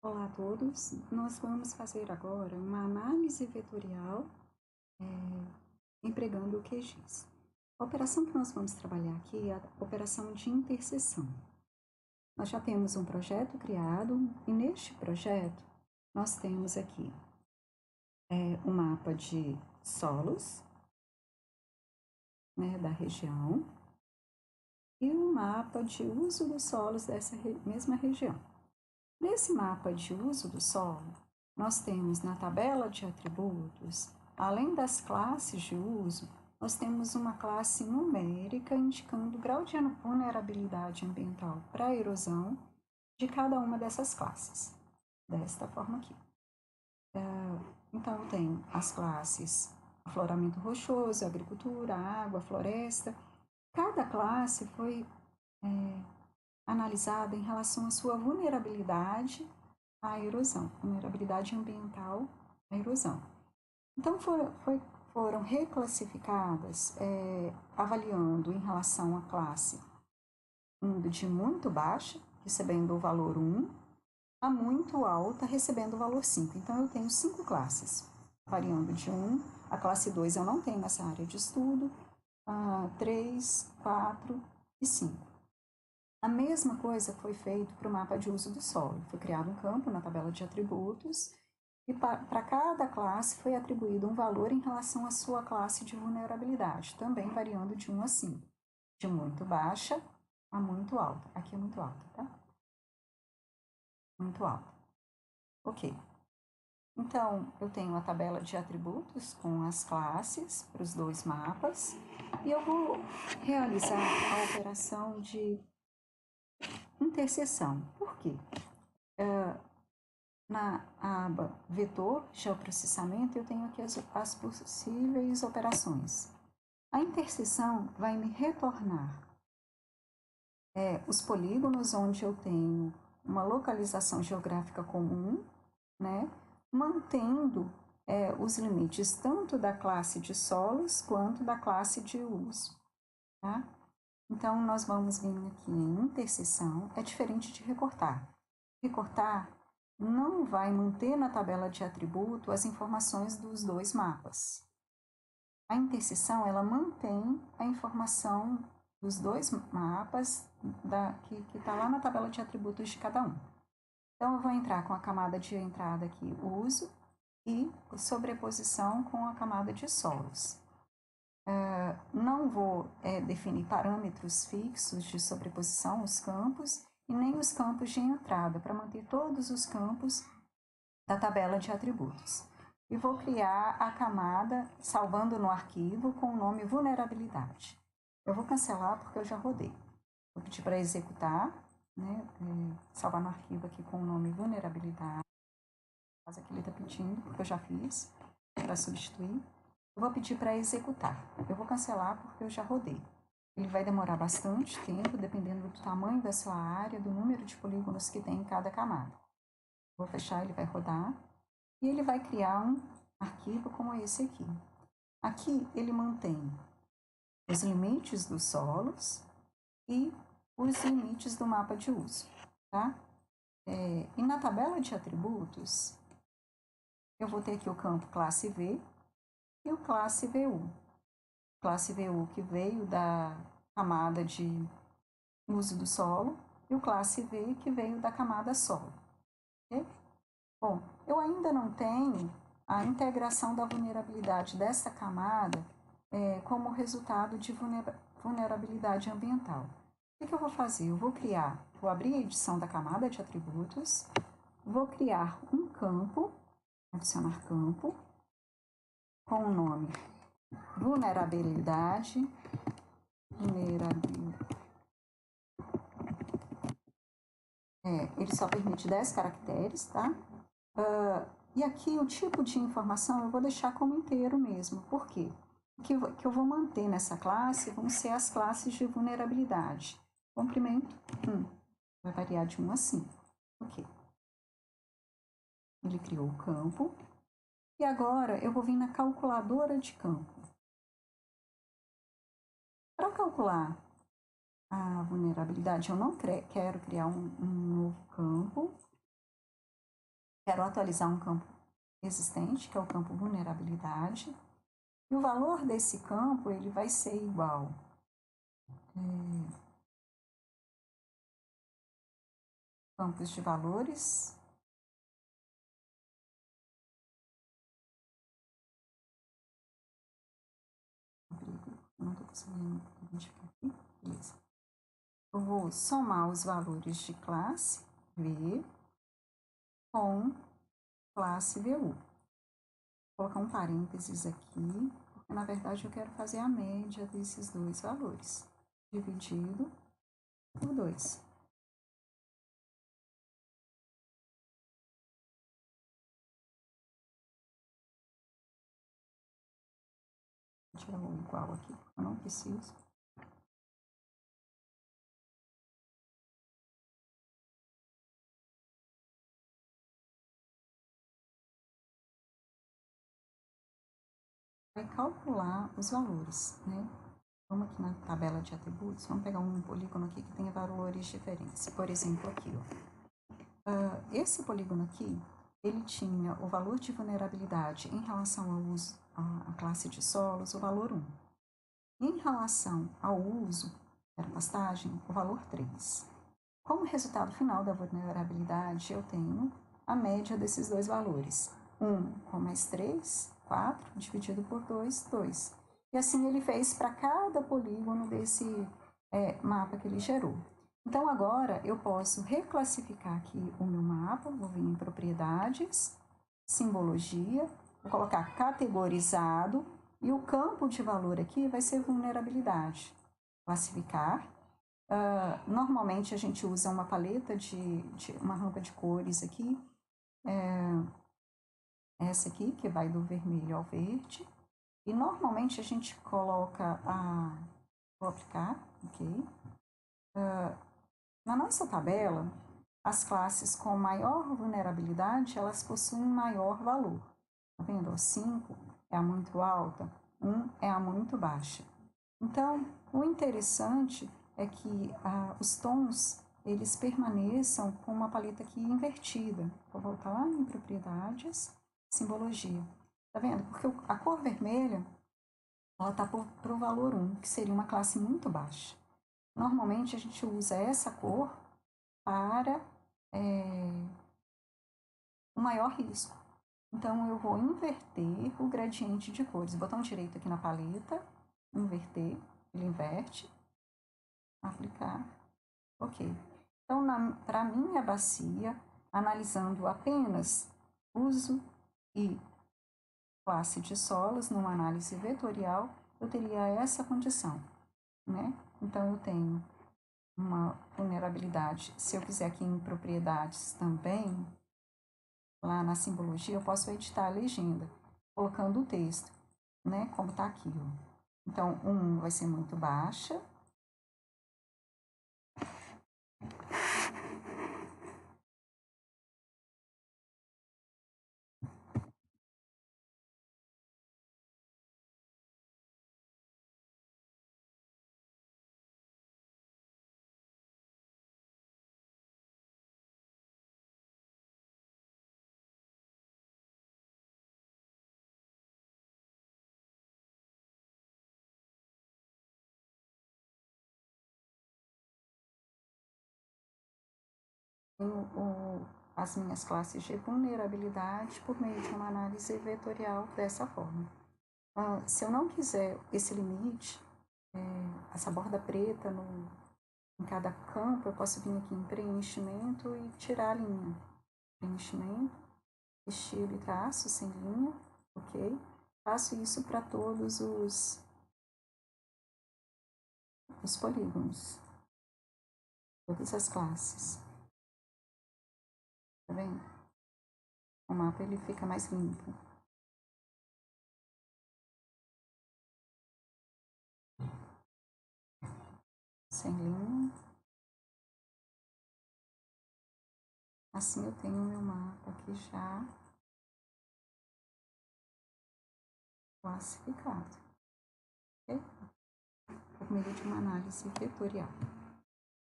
Olá a todos, nós vamos fazer agora uma análise vetorial empregando o QGIS. A operação que nós vamos trabalhar aqui é a operação de interseção. Nós já temos um projeto criado e neste projeto nós temos aqui o mapa de solos, da região e o mapa de uso dos solos dessa mesma região. Nesse mapa de uso do solo, nós temos na tabela de atributos, além das classes de uso, nós temos uma classe numérica indicando o grau de vulnerabilidade ambiental para a erosão de cada uma dessas classes, desta forma aqui. Então, eu tenho as classes afloramento rochoso, agricultura, água, floresta. Cada classe foi analisada em relação à sua vulnerabilidade à erosão, vulnerabilidade ambiental à erosão. Então, foram reclassificadas, avaliando em relação à classe indo de muito baixa, recebendo o valor 1, a muito alta, recebendo o valor 5. Então, eu tenho 5 classes, variando de 1, a classe 2 eu não tenho nessa área de estudo, 3, 4 e 5. A mesma coisa foi feito para o mapa de uso do solo. Foi criado um campo na tabela de atributos e para cada classe foi atribuído um valor em relação à sua classe de vulnerabilidade, também variando de 1 a 5, de muito baixa a muito alta. Aqui é muito alta, tá? Muito alta. Ok. Então, eu tenho a tabela de atributos com as classes para os dois mapas e eu vou realizar a operação de interseção. Por quê? Na aba vetor, geoprocessamento, eu tenho aqui as possíveis operações. A interseção vai me retornar os polígonos onde eu tenho uma localização geográfica comum, mantendo os limites tanto da classe de solos quanto da classe de uso. Tá? Então, nós vamos vir aqui em interseção, é diferente de recortar. Recortar não vai manter na tabela de atributo as informações dos dois mapas. A interseção, ela mantém a informação dos dois mapas que está lá na tabela de atributos de cada um. Então, eu vou entrar com a camada de entrada aqui, uso, e sobreposição com a camada de solos. Não vou definir parâmetros fixos de sobreposição, os campos, e nem os campos de entrada, para manter todos os campos da tabela de atributos. E vou criar a camada, salvando no arquivo, com o nome vulnerabilidade. Eu vou cancelar porque eu já rodei. Vou pedir para executar, salvar no arquivo aqui com o nome vulnerabilidade. Caso aqui ele está pedindo, porque eu já fiz, para substituir. Eu vou pedir para executar. Eu vou cancelar porque eu já rodei. Ele vai demorar bastante tempo, dependendo do tamanho da sua área, do número de polígonos que tem em cada camada. Vou fechar, ele vai rodar e ele vai criar um arquivo como esse aqui. Aqui ele mantém os limites dos solos e os limites do mapa de uso, tá? E na tabela de atributos, eu vou ter aqui o campo classe V e o classe VU. Classe VU que veio da camada de uso do solo e o classe V que veio da camada solo. Okay? Bom, eu ainda não tenho a integração da vulnerabilidade dessa camada como resultado de vulnerabilidade ambiental. O que eu vou fazer? Eu vou abrir a edição da camada de atributos, vou criar um campo, adicionar campo, com o nome vulnerabilidade, ele só permite 10 caracteres, tá? E aqui o tipo de informação eu vou deixar como inteiro mesmo. Por quê? O que eu vou manter nessa classe vão ser as classes de vulnerabilidade. Comprimento 1. Vai variar de 1 a 5. Ok. Ele criou o campo. E agora eu vou vir na calculadora de campo. Para calcular a vulnerabilidade, eu não quero criar um novo campo. Quero atualizar um campo existente, que é o campo vulnerabilidade. E o valor desse campo, ele vai ser igual campos de valores não estou conseguindo identificar aqui, beleza. Eu vou somar os valores de classe V com classe VU. Vou colocar um parênteses aqui, porque na verdade eu quero fazer a média desses dois valores, dividido por 2. Vou tirar o igual aqui, porque eu não preciso. Vai calcular os valores, né? Vamos aqui na tabela de atributos, vamos pegar um polígono aqui que tenha valores diferentes. Por exemplo, aqui, ó. Esse polígono aqui, ele tinha o valor de vulnerabilidade em relação ao uso, à classe de solos, o valor 1. Em relação ao uso, que era pastagem, o valor 3. Como resultado final da vulnerabilidade, eu tenho a média desses dois valores. 1 com mais 3, 4, dividido por 2, 2. E assim ele fez para cada polígono desse mapa que ele gerou. Então, agora eu posso reclassificar aqui o meu mapa, vou vir em propriedades, simbologia, vou colocar categorizado, e o campo de valor aqui vai ser vulnerabilidade. Classificar. Normalmente a gente usa uma paleta de uma rampa de cores aqui, essa aqui, que vai do vermelho ao verde. E normalmente a gente coloca vou aplicar, ok? Na nossa tabela, as classes com maior vulnerabilidade, elas possuem maior valor. Tá vendo? 5 é a muito alta, 1 é a muito baixa. Então, o interessante é que os tons, eles permaneçam com uma paleta aqui invertida. Vou voltar lá em propriedades, simbologia. Tá vendo? Porque a cor vermelha, ela tá para o valor 1, que seria uma classe muito baixa. Normalmente, a gente usa essa cor para o maior risco. Então, eu vou inverter o gradiente de cores. Botão direito aqui na paleta, inverter, ele inverte, aplicar, ok. Então, para a minha bacia, analisando apenas uso e classe de solos numa análise vetorial, eu teria essa condição, né? Então, eu tenho uma vulnerabilidade. Se eu quiser aqui em propriedades também, lá na simbologia, eu posso editar a legenda, colocando o texto, né? Como está aqui, ó. Então, 1 vai ser muito baixa. As minhas classes de vulnerabilidade por meio de uma análise vetorial dessa forma. Se eu não quiser esse limite, essa borda preta em cada campo, eu posso vir aqui em preenchimento e tirar a linha. Preenchimento, estilo e traço sem linha, ok? Faço isso para todos os polígonos, todas as classes. Tá vendo? O mapa ele fica mais limpo. Sem linha. Assim eu tenho o meu mapa aqui já classificado, ok? Por meio de uma análise vetorial.